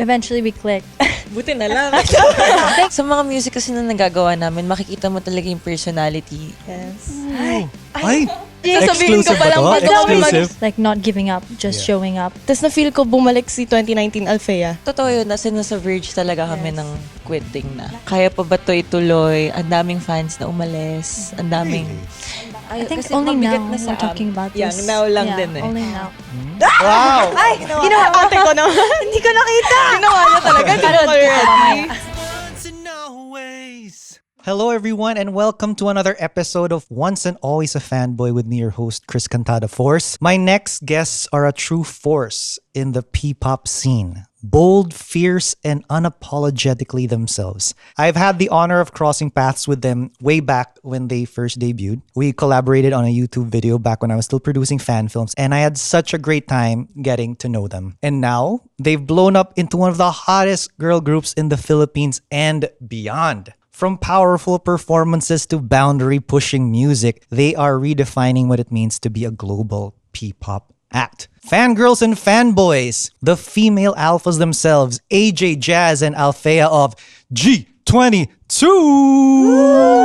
eventually we clicked. Buti na lang. Sa mga music kasi na nagagawa namin, makikita mo talaga yung personality. Yes. Ay! Sasabihin ko Exclusive pa lang ba to? Exclusive? Like not giving up, just showing up. Tapos na-feel ko bumalik si 2019 Althea. Totoo yun, nasa verge talaga kami ng quitting na. Kaya pa ba ito ituloy? Ang daming fans na umalis. Ang daming... I think kasi only mabigat now na sa we're talking about this. Yeah, now lang din eh. Only now. Wow! Ate ko naman. Hindi ko nakita. Ginawa niya talaga. Hindi ko ready. Hello, everyone, and welcome to another episode of Once and Always a Fanboy with me, your host, Chris Cantada Force. My next guests are a true force in the P-pop scene. Bold, fierce, and unapologetically themselves. I've had the honor of crossing paths with them way back when they first debuted. We collaborated on a YouTube video back when I was still producing fan films, and I had such a great time getting to know them. And now, they've blown up into one of the hottest girl groups in the Philippines and beyond. From powerful performances to boundary-pushing music, they are redefining what it means to be a global P-pop act. Fangirls and fanboys, the female alphas themselves, AJ Jazz and Althea of G22.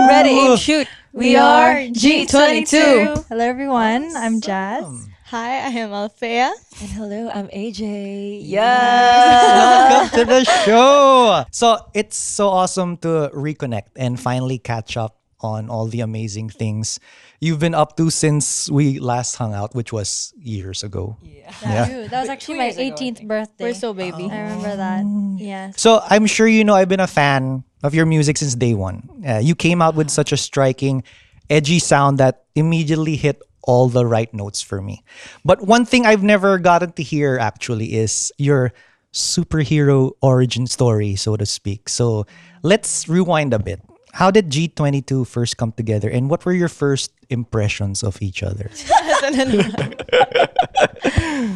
Ready, aim, shoot! We are G22! Hello everyone, I'm Jazz. Hi, I am Althea. And hello, I'm AJ. Yeah! Welcome to the show! So, it's so awesome to reconnect and finally catch up on all the amazing things you've been up to since we last hung out, which was years ago. Yeah. Dude, that was actually my 18th birthday. We're so baby. I remember that. Yes. So I'm sure you know I've been a fan of your music since day one. You came out with such a striking, edgy sound that immediately hit all the right notes for me. But one thing I've never gotten to hear actually is your superhero origin story, so to speak. So let's rewind a bit. How did G22 first come together, and what were your first impressions of each other?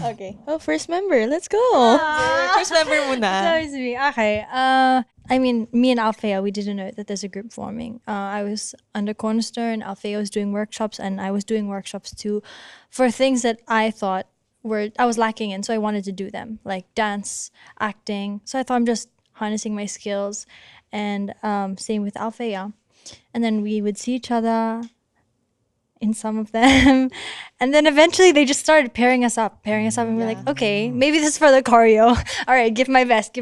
Okay. Oh, first member. Let's go. First member muna. So it's me. Okay. I mean, me and Althea, we didn't know that there's a group forming. I was under Cornerstone, Althea was doing workshops, and I was doing workshops too for things that I thought I was lacking in, so I wanted to do them, like dance, acting. So I thought I'm just harnessing my skills, and same with Althea. And then we would see each other in some of them. And then eventually they just started pairing us up, and we're like, okay, maybe this is for the choreo. All right, give my best.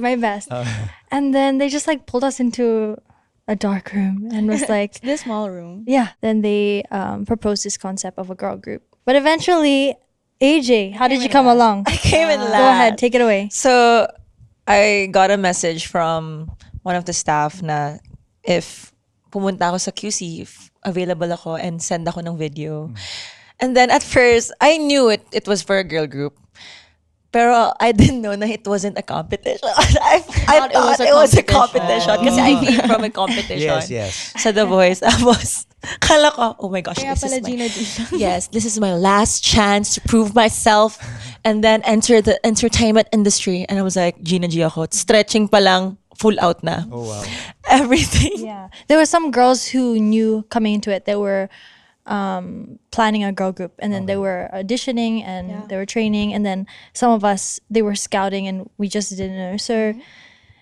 And then they just like pulled us into a dark room and was like, This small room. yeah. Then they proposed this concept of a girl group. But eventually, AJ, how did you come along? I came in Go last. ahead, take it away. So, I got a message from one of the staff na if pumunta ako sa QC, if available ako and send ako ng video. And then at first, I knew it was for a girl group. Pero I didn't know na it wasn't a competition. I thought it was a competition kasi I came from a competition. Yes. Sa The Voice. Tapos, kala ko, oh my gosh, Kaya this pala is my... Gina G. Yes, this is my last chance to prove myself and then enter the entertainment industry. And I was like, Gina G ako. Stretching pa lang, full out na. Oh, wow. Everything. Yeah. There were some girls who knew coming into it, they were planning a girl group, and then they were auditioning and they were training, and then some of us, they were scouting and we just didn't know. So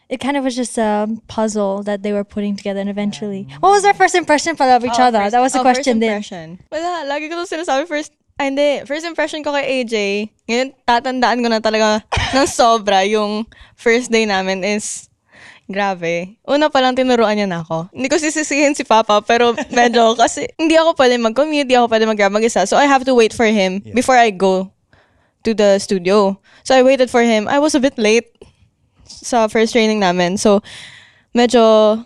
it kind of was just a puzzle that they were putting together, and eventually. What was their first impression pala of each other? That was the question then. First impression. Wala, lagi ko to sinasabi first impression ko kay AJ, ngayon tatandaan ko na talaga ng sobra yung first day namin is grabe. Una pa lang tinuruan niya na ako. Hindi ko sisisihin si Papa, pero medyo kasi hindi ako pwede mag-commute, hindi ako pwede mag-grab mag-isa. So I have to wait for him before I go to the studio. So I waited for him. I was a bit late sa first training namin. So medyo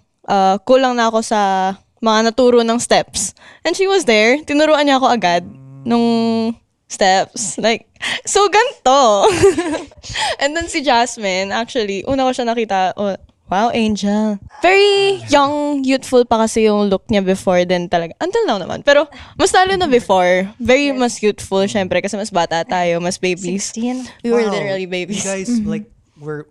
kulang na ako sa mga naturo ng steps. And she was there. Tinuruan niya ako agad nung steps. Like, so ganto. And then si Jasmine, actually, una ko siya nakita, wow, Angel. Very young, youthful pa kasi yung look niya before then talaga. Until now naman. Pero mas lalo na before. Very mas youthful, syempre, kasi mas bata tayo, mas babies. 16. We were Wow. literally babies. You guys like were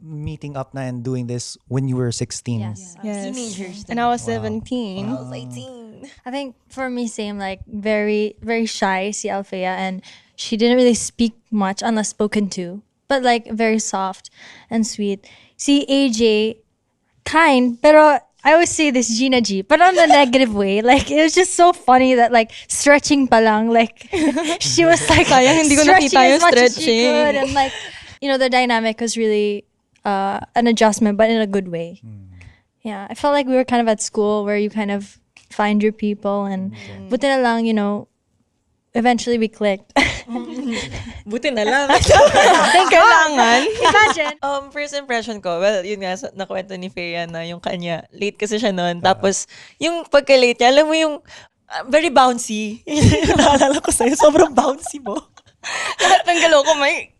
meeting up na and doing this when you were 16. Yes. Yes. Teenagers. And I was 17. I was 18. I think for me, same, like very, very shy, si Althea, and she didn't really speak much unless spoken to. but like very soft and sweet. See AJ, kind, pero I always say this Gina G, but on the negative way. Like it was just so funny that like stretching palang, like she was like Sayang, hindi ko stretching nakita yung as much as she stretching. could, and like the dynamic was really an adjustment, but in a good way. Yeah, I felt like we were kind of at school where you kind of find your people, and buti na lang, eventually we clicked. Buti na lang. Kailangan. Imagine. First impression ko, well, yun nga, nakwento ni Freya na yung kanya, late kasi siya noon. Tapos, yung pagka-late niya, alam mo yung, very bouncy. Yung naalala ko sa'yo, sobrang bouncy mo. Lahat ng galaw ko may...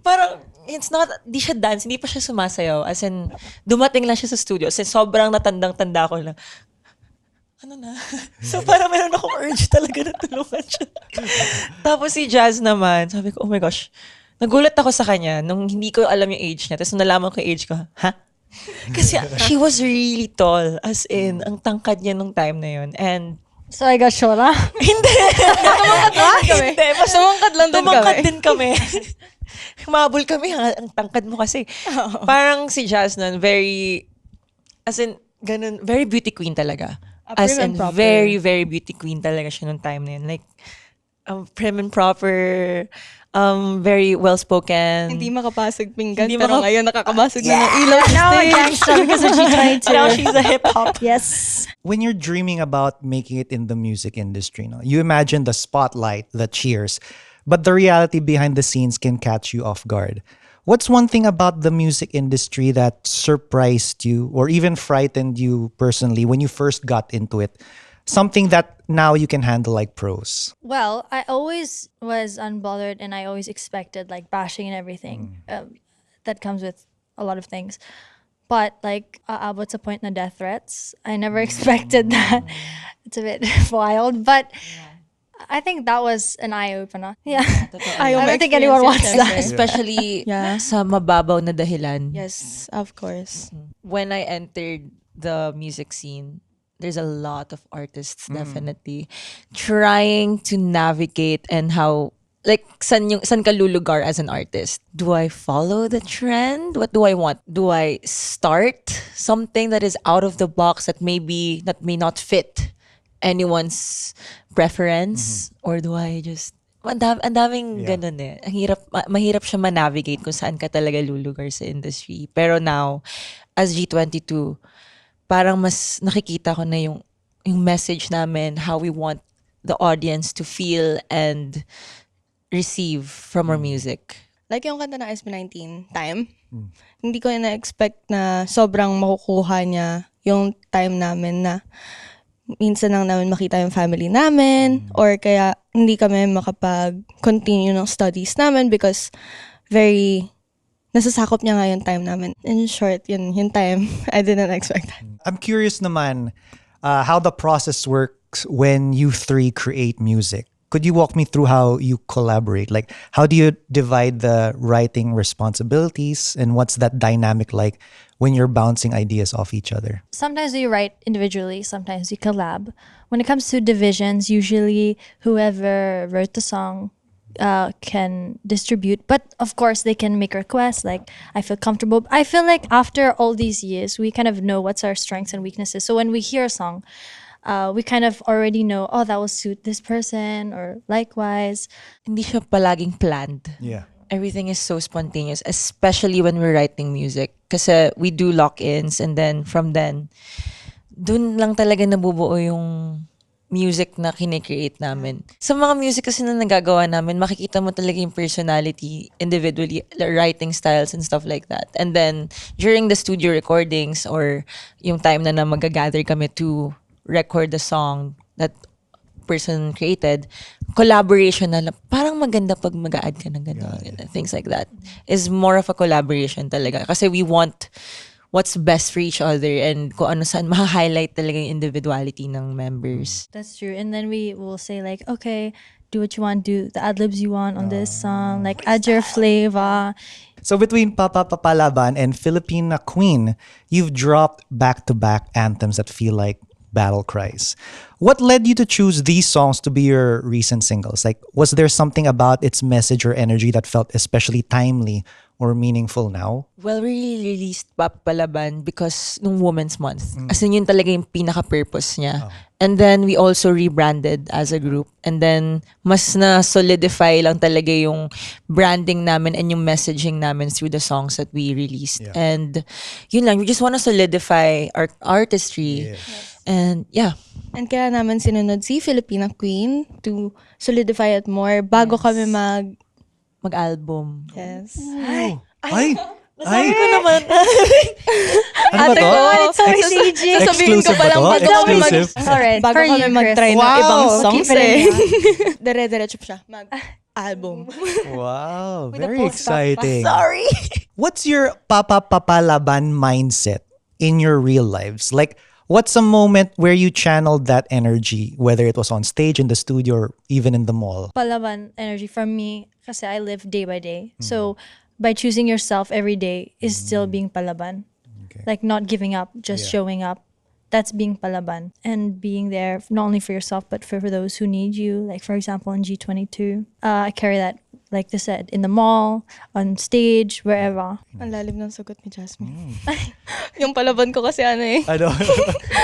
Parang, it's not, di siya dance, hindi pa siya sumasayaw. As in, dumating lang siya sa studio. As in, sobrang natandang-tanda ko lang. Ano na? So parang meron akong urge talaga na tulungan siya. Tapos si Jazz naman, sabi ko, oh my gosh, nagulat ako sa kanya nung hindi ko alam yung age niya. Tapos nung nalaman ko yung age ko, ha? Kasi she was really tall. As in, ang tangkad niya nung time na yun. And So I got Shola. hindi. Hindi. Basta Tumangkad lang din tumangkad kami. din kami. Humabol kami, ang tangkad mo kasi. Parang si Jazz nun, very, as in, ganun, very beauty queen talaga. As Prim and in, proper. very, very beauty queen talaga siya nung time na yun. Like, prim and proper, very well-spoken. Hindi makapasag pinggan, Hindi pero ngayon nakakabasag na ng ilaw sa Now a stage. gangster because of G22. Now she's a hip-hop. Yes. When you're dreaming about making it in the music industry, no, you imagine the spotlight, the cheers, but the reality behind the scenes can catch you off guard. What's one thing about the music industry that surprised you or even frightened you personally when you first got into it? Something that now you can handle like pros. Well, I always was unbothered and I always expected like bashing and everything that comes with a lot of things. But like, what's the point in the death threats? I never expected that. It's a bit wild, but I think that was an eye-opener. Yeah. I don't think anyone wants that. Especially Yeah. sa mababaw na dahilan. Yes, of course. When I entered the music scene, there's a lot of artists definitely trying to navigate and how like san ka lulugar as an artist. Do I follow the trend? What do I want? Do I start something that is out of the box that may not fit anyone's preference, or do I just ang daming ganun eh. Ang hirap mahirap siya ma-navigate kung saan ka talaga lulugar sa industry. Pero now as G22, parang mas nakikita ko na yung message namin, how we want the audience to feel and receive from our music. Like yung kanta ng SB19, Time, hindi ko na-expect na sobrang makukuha niya yung time namin na minsan lang namin makita yung family namin or kaya hindi kami makapag-continue ng studies namin because very nasasakop niya nga yung time namin. In short, yung time, I didn't expect that. I'm curious naman how the process works when you three create music. Could you walk me through how you collaborate? Like, how do you divide the writing responsibilities, and what's that dynamic like when you're bouncing ideas off each other? Sometimes you write individually, sometimes you collab. When it comes to divisions, usually whoever wrote the song can distribute, but of course they can make requests. Like, I feel comfortable. I feel like after all these years, we kind of know what's our strengths and weaknesses. So when we hear a song, we kind of already know, oh, that will suit this person, or likewise. Hindi siya palaging planned. Yeah. Everything is so spontaneous, especially when we're writing music. Kasi we do lock-ins, and then from then, dun lang talaga nabubuo yung music na kine-create namin. Sa mga music kasi na nagagawa namin, makikita mo talaga yung personality individually, the writing styles and stuff like that. And then, during the studio recordings or yung time na magagather kami to record the song that person created, collaboration na parang maganda pag mag-add ka ng gano'n, things like that. Is more of a collaboration talaga. Kasi we want what's best for each other and kung ano saan ma-highlight talaga yung individuality ng members. That's true. And then we will say like, okay, do what you want, do the ad-libs you want on this song, like add your flavor. So between Papa Papalaban and Filipina Queen, you've dropped back-to-back anthems that feel like battle cries. What led you to choose these songs to be your recent singles? Like, was there something about its message or energy that felt especially timely or meaningful now? Well, we released Pop Palaban because nung Women's Month. As in, yun talaga yung pinaka-purpose niya. And then, we also rebranded as a group. And then, mas na-solidify lang talaga yung branding namin and yung messaging namin through the songs that we released. Yeah. And yun lang, we just wanna solidify our artistry. And yeah. And kaya naman sinunod si Filipina Queen to solidify it more bago kami Mag-album. Yes. Ay! Sabi ko naman. Ano ba to? It's always CJ. Sasabihin ko Exclusive pa lang ba to? bago kami Exclusive? Alright, bago for kami you, Chris. mag-try ng Wow! ibang songs Keep it in Dire-diretso pa siya. Mag-album. Wow, With a very full stop pa. exciting. Sorry. What's your papalaban mindset in your real lives? Like, what's a moment where you channeled that energy, whether it was on stage, in the studio, or even in the mall? Palaban energy for me kasi I live day by day. So by choosing yourself every day is still being palaban. Okay. Like not giving up, just Yeah. showing up. That's being palaban and being there not only for yourself but for those who need you. Like for example in G22, I carry that like they said in the mall, on stage, wherever. Ang lalim ng sagot ni Jasmine. Yung palaban ko kasi ano eh. Ano?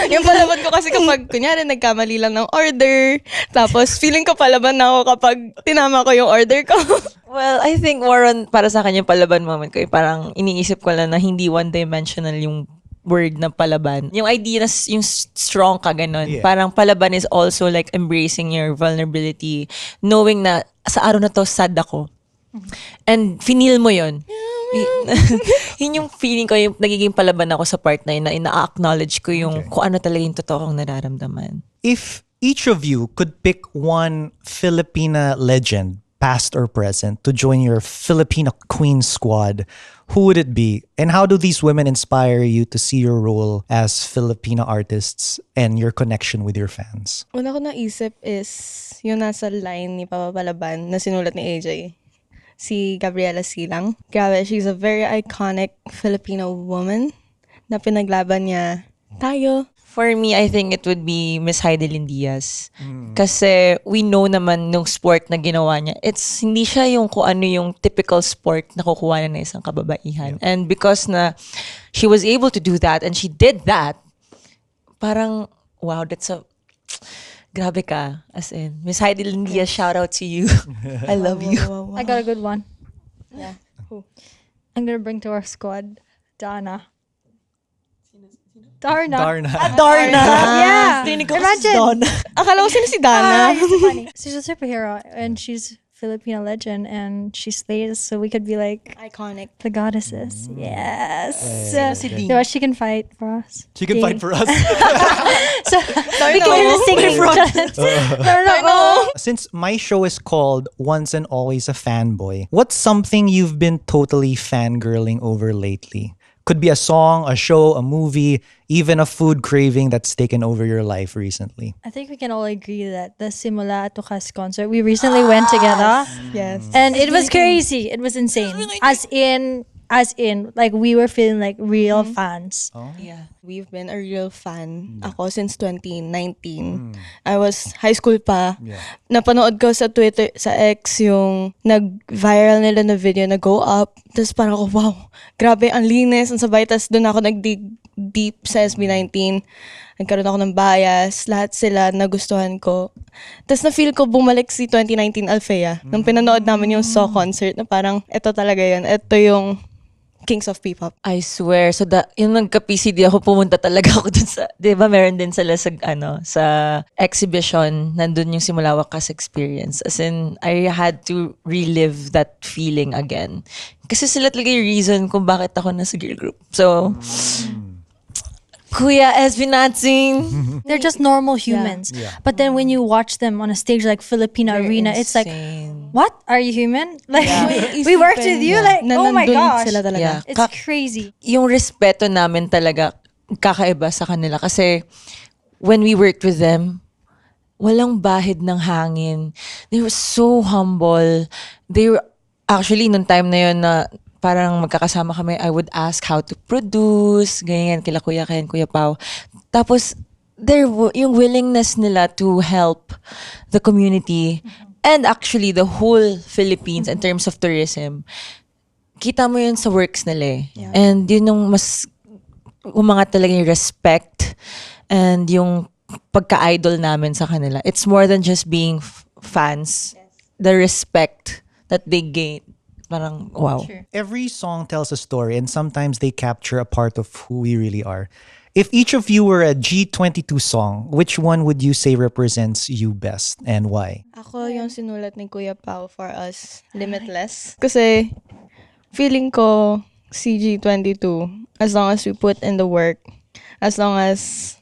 Yung palaban ko kasi kapag, kunyari, nagkamali lang ng order, tapos feeling ko palaban na ako kapag tinama ko yung order ko. Well, I think more on, para sa akin yung palaban moment ko, parang iniisip ko lang na hindi one-dimensional yung word na palaban. Yung idea na yung strong ka ganun. Yeah. Parang palaban is also like embracing your vulnerability, knowing na sa araw na to sad ako. And finil mo yun. Yun yung feeling ko, yung nagiging palaban ako sa part na yun, na ina-acknowledge ko yung kung ano talaga yung totoo kong nararamdaman. If each of you could pick one Filipina legend, past or present, to join your Filipina Queen squad, who would it be? And how do these women inspire you to see your role as Filipina artists and your connection with your fans? Una ko naisip is yung nasa line ni Papa Palaban na sinulat ni AJ. Si Gabriela Silang. Grabe, she's a very iconic Filipino woman na pinaglaban niya tayo. For me, I think it would be Miss Heidelin Diaz. Kasi we know naman nung sport na ginawa niya, it's hindi siya yung kung ano yung typical sport na kukuha na isang kababaihan. And because na she was able to do that and she did that, parang, wow, that's a, grabe ka. As in, Miss Heidelin Diaz, shout out to you. I love you. I got a good one. Yeah. Who? I'm gonna bring to our squad Dana. Darna. Darna. Darna. Yeah. Rinig ko Imagine. si Donna. Akala ko sino si Dana. It's so funny. She's a superhero and she's Filipino legend and she slays, so we could be like Iconic. the goddesses. Yes. si Dee? Diba, she can fight for us. She can fight for us. So we can hear the singing. No. Since my show is called Once and Always a Fanboy, what's something you've been totally fangirling over lately? Could be a song, a show, a movie, even a food craving that's taken over your life recently. I think we can all agree that the Simula at Tukas concert, we recently went together Yes. and it was crazy. It was insane. As in, like we were feeling like real fans. Yeah. We've been a real fan ako since 2019. I was high school pa. Yeah. Napanood ko sa Twitter, sa X, yung nag-viral nila na video na Go Up. Tapos parang ako, wow, grabe, ang linis, ang sabay. Tapos doon ako nag-dig deep sa SB19. Nagkaroon ako ng bias. Lahat sila nagustuhan ko. Tapos na-feel ko bumalik si 2019 Althea. Nung pinanood namin yung Saw concert na parang, eto talaga yun. Eto yung Kings of P-pop. I swear. So, yung nagka-PCD ako, pumunta talaga ako dun sa, di ba meron din sila sa, sa exhibition, nandun yung Simula Wakas experience. As in, I had to relive that feeling again. Kasi sila talaga yung reason kung bakit ako nasa girl group. So, Kuya SB Natsing. They're just normal humans. Yeah. But then when you watch them on a stage like Filipina Arena, it's like, what? Are you human? Like, we worked with you? Like, Na oh my nandun gosh. sila talaga. Yeah. It's crazy. Yung respeto namin talaga kakaiba sa kanila. Kasi when we worked with them, walang bahid ng hangin. They were so humble. They were, actually, nung time na yun na parang magkakasama kami, I would ask how to produce, ganyan, kila Kuya Ken, Kuya Pao. Tapos, yung willingness nila to help the community and actually the whole Philippines in terms of tourism. Kita mo yun sa works nila eh. And yun yung mas umangat talaga yung respect and yung pagka-idol namin sa kanila. It's more than just being fans. The respect that they gain. Parang, wow. Sure. Every song tells a story, and sometimes they capture a part of who we really are. If each of you were a G22 song, which one would you say represents you best and why? Ako yung sinulat ni Kuya Pao for us, Limitless. Kasi feeling ko CG22, as long as we put in the work, as long as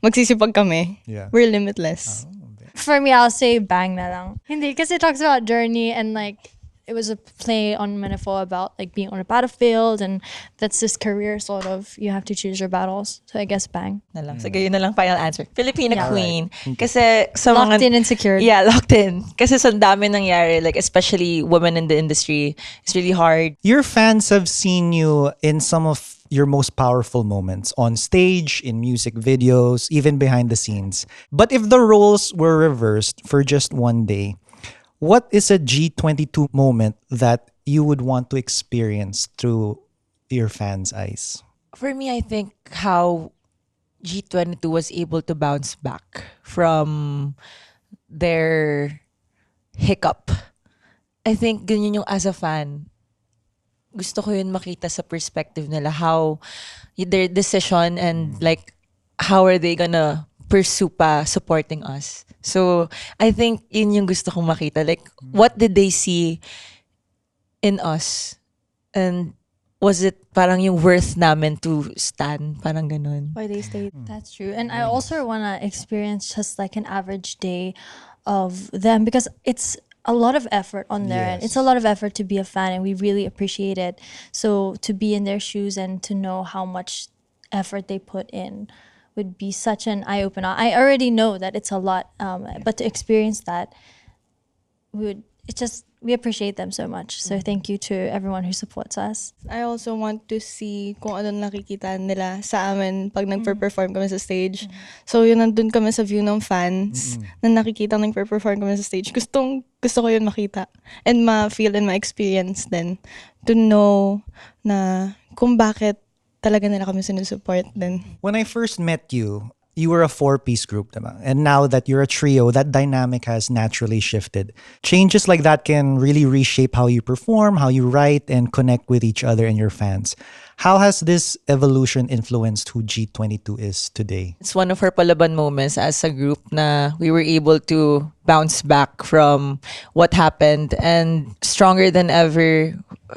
magsisipag kami, Yeah. we're limitless. For me, I'll say Bang na lang. Hindi, because it talks about journey and like, it was a play on metaphor about like being on a battlefield and that's this career sort of, you have to choose your battles. So I guess Bang. Na lang. Sige, yun na lang final answer. Filipina Yeah. Queen. Kasi sa Locked mga... in and secured. Yeah, locked in. Kasi sa dami nangyari, like especially women in the industry, it's really hard. Your fans have seen you in some of your most powerful moments on stage, in music videos, even behind the scenes. But if the roles were reversed for just one day, what is a G22 moment that you would want to experience through your fans' eyes? For me, I think how G22 was able to bounce back from their hiccup. I think ganyan yung as a fan, gusto ko yun makita sa perspective nila, how their decision and like how are they gonna pursue pa supporting us. So I think yun yung gusto kong makita, like what did they see in us and was it parang yung worth namin to stand, parang ganun. Why they stayed. That's true. And I also want to experience just like an average day of them because it's a lot of effort on their end. It's a lot of effort to be a fan and we really appreciate it. So to be in their shoes and to know how much effort they put in would be such an eye-opener. I already know that it's a lot, but to experience that, we appreciate them so much. So thank you to everyone who supports us. I also want to see kung ano nakikita nila sa amin pag nagper-perform kami sa stage. So yun, nandun kami sa view ng fans na nakikita nagper-perform kami sa stage. Gusto ko yun makita. And ma-feel and ma-experience din. To know na kung bakit talaga nila kami sinusupport din. When I first met you, you were a 4-piece group, diba? And now that you're a trio, that dynamic has naturally shifted. Changes like that can really reshape how you perform, how you write, and connect with each other and your fans. How has this evolution influenced who G22 is today? It's one of our palaban moments as a group na we were able to bounce back from what happened and stronger than ever.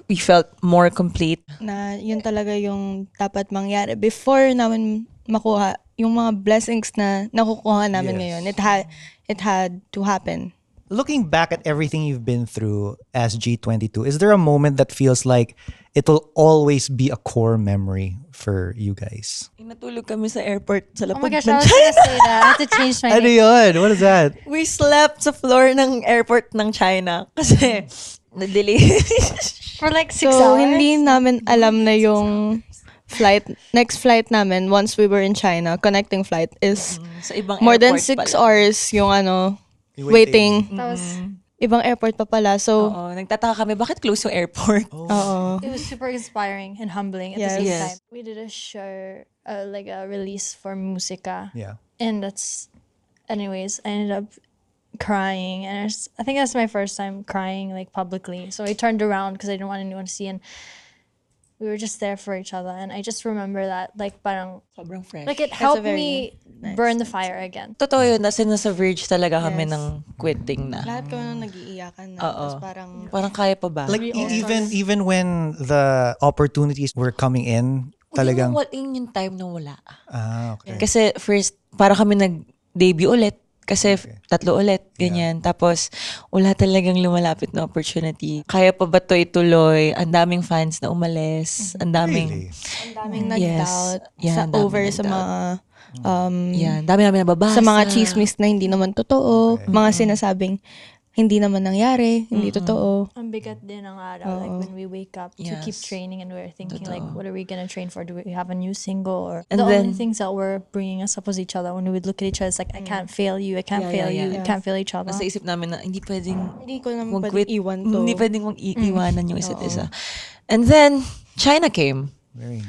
We felt more complete. Na yun talaga yung dapat mangyari. Before namin makuha yung mga blessings na nakukuha namin ngayon, it had to happen. Looking back at everything you've been through as G22, is there a moment that feels like it'll always be a core memory for you guys? Natulog kami sa airport sa Oh my lapag gosh, I was gonna say that. I have to change my Ano name. yun? What is that? We slept sa floor ng airport ng China kasi na-delay. For like 6 So, hours. hindi namin alam na yung next flight namin, once we were in China, connecting flight is Sa ibang more than airport 6 pala. hours yung waiting. That was, Ibang airport pa pala. So, Oo, nagtataka kami, bakit close yung airport? oo. it was super inspiring and humbling at Yes. the same Yes. time. We did a show, like a release for Musica. Yeah. And anyways, I ended up crying. And I think that's my first time crying like publicly. So I turned around because I didn't want anyone to see. And we were just there for each other. And I just remember that, like, parang, Sobrang fresh. like it a helped very me burn the fire again. Totoo yun, nasa verge talaga kami Yes. ng quitting na. Lahat kami nung nag-iiyakan na. Oo. Tapos parang, Parang kaya pa ba? Like even when the opportunities were coming in, talagang Yun yung time na wala. okay. Kasi first, para kami nag-debut ulit. Kasi tatlo ulit, ganyan. Tapos, wala talagang lumalapit na opportunity. Kaya pa ba to ituloy? Ang daming fans na umalis. Ang daming... Really? ang daming Yes. nag-doubt Yeah, sa ang daming over sa nag-doubt. mga Yan, dami namin nababasa. sa mga chismis na hindi naman totoo, mga sinasabing hindi naman nangyari, hindi totoo. Ang bigat din ang araw. Like when we wake up to keep Yes. training and we're thinking like, Totoo. what are we gonna train for? Do we have a new single? Or And the only then- things that were bringing us up was each other. When we would look at each other, it's like, I can't fail you. I can't Yeah, fail yeah, you. yeah. We can't fail each other. Nasa isip namin na hindi pwedeng Hindi ko naman mag-quit. pwedeng iwan to. Hindi pwedeng iwanan yung isa't isa. And then, China came. Very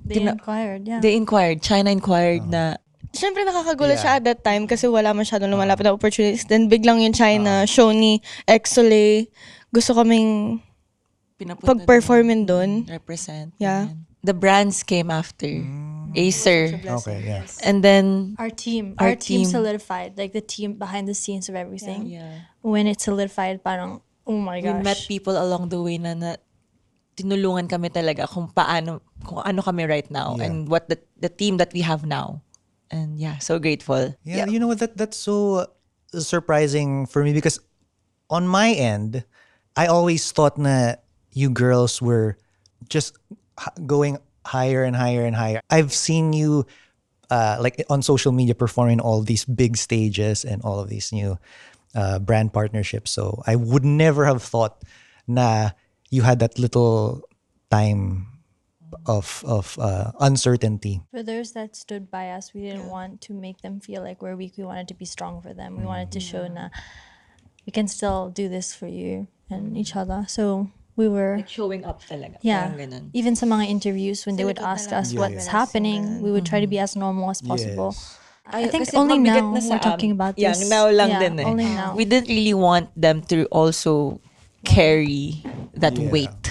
They inquired, yeah. They inquired. China inquired na, Siyempre nakakagulat siya at that time kasi wala masyadong lumalapit na opportunities. Then biglang yung China show ni Exole, gusto kaming pinapunta pag-performin doon. represent. Yeah. ganyan. The brands came after. Acer. okay, yeah. And then, Our team Our team. solidified. Like the team behind the scenes of everything. yeah. When it solidified, parang, oh my We gosh. met people along the way na tinulungan kami talaga kung ano kami right now Yeah. and what the team that we have now. And yeah, so grateful. Yeah, you know what? That's so surprising for me because on my end, I always thought na you girls were just going higher and higher and higher. I've seen you like on social media performing all these big stages and all of these new brand partnerships. So I would never have thought na you had that little time of uncertainty. For those that stood by us, we didn't want to make them feel like we're weak. We wanted to be strong for them. We wanted to show na we can still do this for you and each other. So we were, Like showing up talaga. yeah, Parang ganun. even sa mga interviews when they would ask us what's happening, we would try to be as normal as possible. Yes. I think Kasi only mabigat now na sa we're talking about yeah, this. now lang Yeah, din eh. only now. We didn't really want them to also carry that Yeah. weight.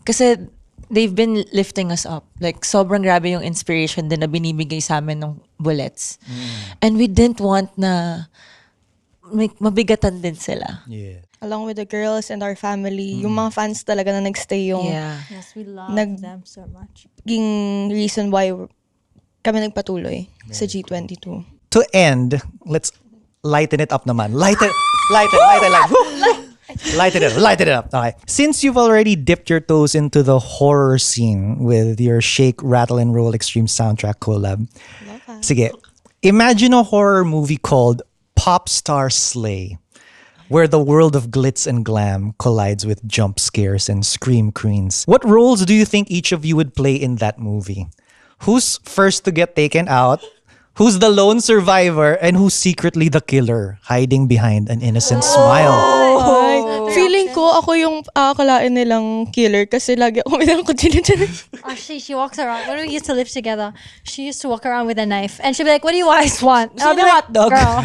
Kasi they've been lifting us up. Like, sobrang grabe yung inspiration din na binibigay sa amin ng bullets. And we didn't want na mabigatan din sila. Yeah. Along with the girls and our family, yung mga fans talaga na nagstay yung Yeah. Yes, we love Nag- them so much. naging reason why kami nagpatuloy sa G22. To end, let's lighten it up naman. Lighten. Lighten it up. Okay. Since you've already dipped your toes into the horror scene with your Shake, Rattle, and Roll Extreme soundtrack collab, sige, imagine a horror movie called Pop Star Slay, where the world of glitz and glam collides with jump scares and scream queens. What roles do you think each of you would play in that movie? Who's first to get taken out? Who's the lone survivor? And who's secretly the killer, hiding behind an innocent smile? Ay, feeling ko ako yung akalain nilang killer kasi lagi ako may dalang kutsilyo dyan. Actually, she walks around. When we used to live together, she used to walk around with a knife, and she'd be like, "What do you guys want?" And I'll be Sino like, hotdog? "Girl."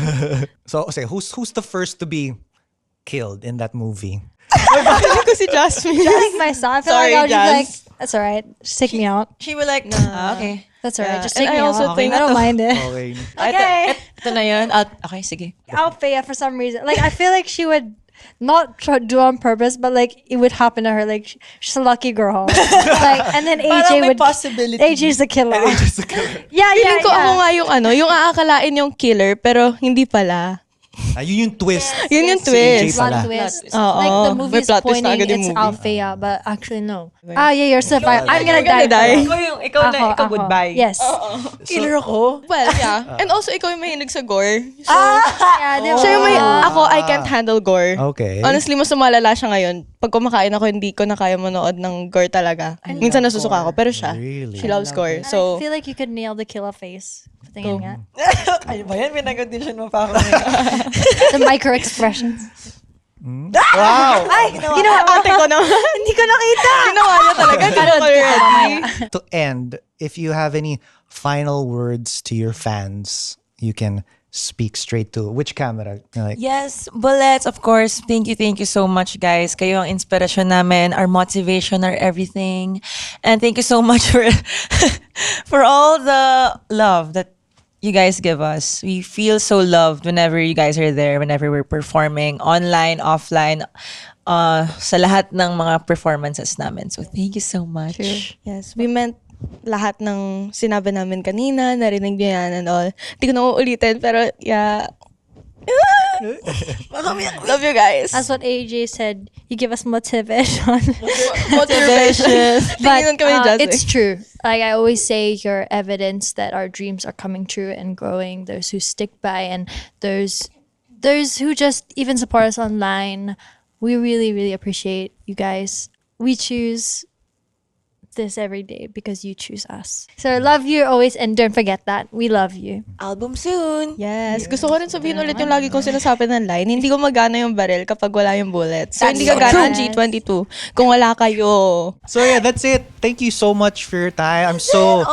So, say, who's the first to be killed in that movie? Feeling ko si Jasmine. Like myself, I feel Sorry, like I would just be like, Jazz. "That's all right. Just take me out. She will like, okay. That's all right. Yeah, Just and take I me also out. think I don't mind it." Okay. Okay. Ito na yun. Okay, sige. Althea, for some reason, like I feel like she would not try do on purpose, but like it would happen to her. Like she's a lucky girl. Like, and then Parang AJ may would. possibility. AJ's the killer. Yeah, Feeling yeah, ko ako yeah. nga yung yung aakalain yung killer pero hindi pala. Yun yung twist. Yun yung Si twist. AJ pala. Plot twist. Oo. Like the May movie's plot twist na pointing agad yung it's movie. Althea, but actually no. Ah, yeah, you're survivor. I'm gonna You're gonna die. die. Ikaw Ako. goodbye. Yes. Killer ako. Well, yeah. And also, ikaw yung mahilig sa gore. So, Yeah, di ba? siya yung may, ako, I can't handle gore. Okay. Honestly, mas sumalala siya ngayon. Pag kumakain ako, hindi ko na kaya manood ng gore talaga. Minsan nasusuka ako, pero siya, Really? she loves gore. And I So, feel like you could nail the killer face. Tingin nga. Ano ba yan? Pinag-audition mo pa ako. The micro expressions. Wow! ginawa ate ko naman. Hindi ko nakita. Ginawa niya talaga. Hindi ko ready. To end, if you have any final words to your fans, you can speak straight to which camera? Like, Yes, bullets, of course. Thank you so much, guys. Kayo ang inspirasyon namin, our motivation, our everything. And thank you so much for for all the love that you guys give us. We feel so loved whenever you guys are there, whenever we're performing, online, offline, sa lahat ng mga performances namin. So thank you so much. Yes, we meant lahat ng sinabi namin kanina, narinig niyo yan and all. Hindi ko na uulitin, pero yeah. Love you guys. As what AJ said, you give us motivation. Motivation. But Tinginan kami ni Jasmine. it's true. Like I always say, you're evidence that our dreams are coming true and growing. Those who stick by and those those who just even support us online, we really, really appreciate you guys. We choose this every day because you choose us. So love you always, and don't forget that we love you. Album soon. Yes. Gusto ko rin sabihin ulit yung lagi kong sinasabi ng line. Hindi ko magana yung baril kapag wala yung bullets. So, That's hindi so gagana ang true. G22 kung wala kayo. So yeah, that's it. Thank you so much for your time. I'm so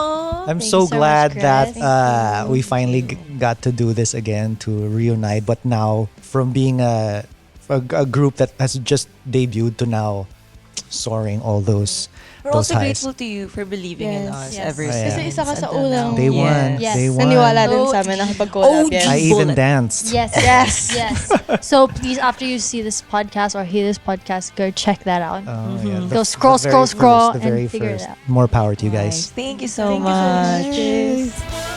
Thank so you so glad much, Chris. that we finally got to do this again, to reunite. But now, from being a group that has just debuted to now soaring all those We're also highs. grateful to you for believing in Yes. us Yes. ever Oh, yeah. since. Kasi isa ka sa until unang- now. Day one. Yes. Day one. Naniwala din Oh, sa amin nakapag-collab yan. I even Bullet. danced. Yes, yes, yes. So please, after you see this podcast or hear this podcast, go check that out. Yeah, Go scroll, very scroll, scroll, first, the and very figure it first. out. More power to you Nice. guys. Thank you so Thank you so much. much.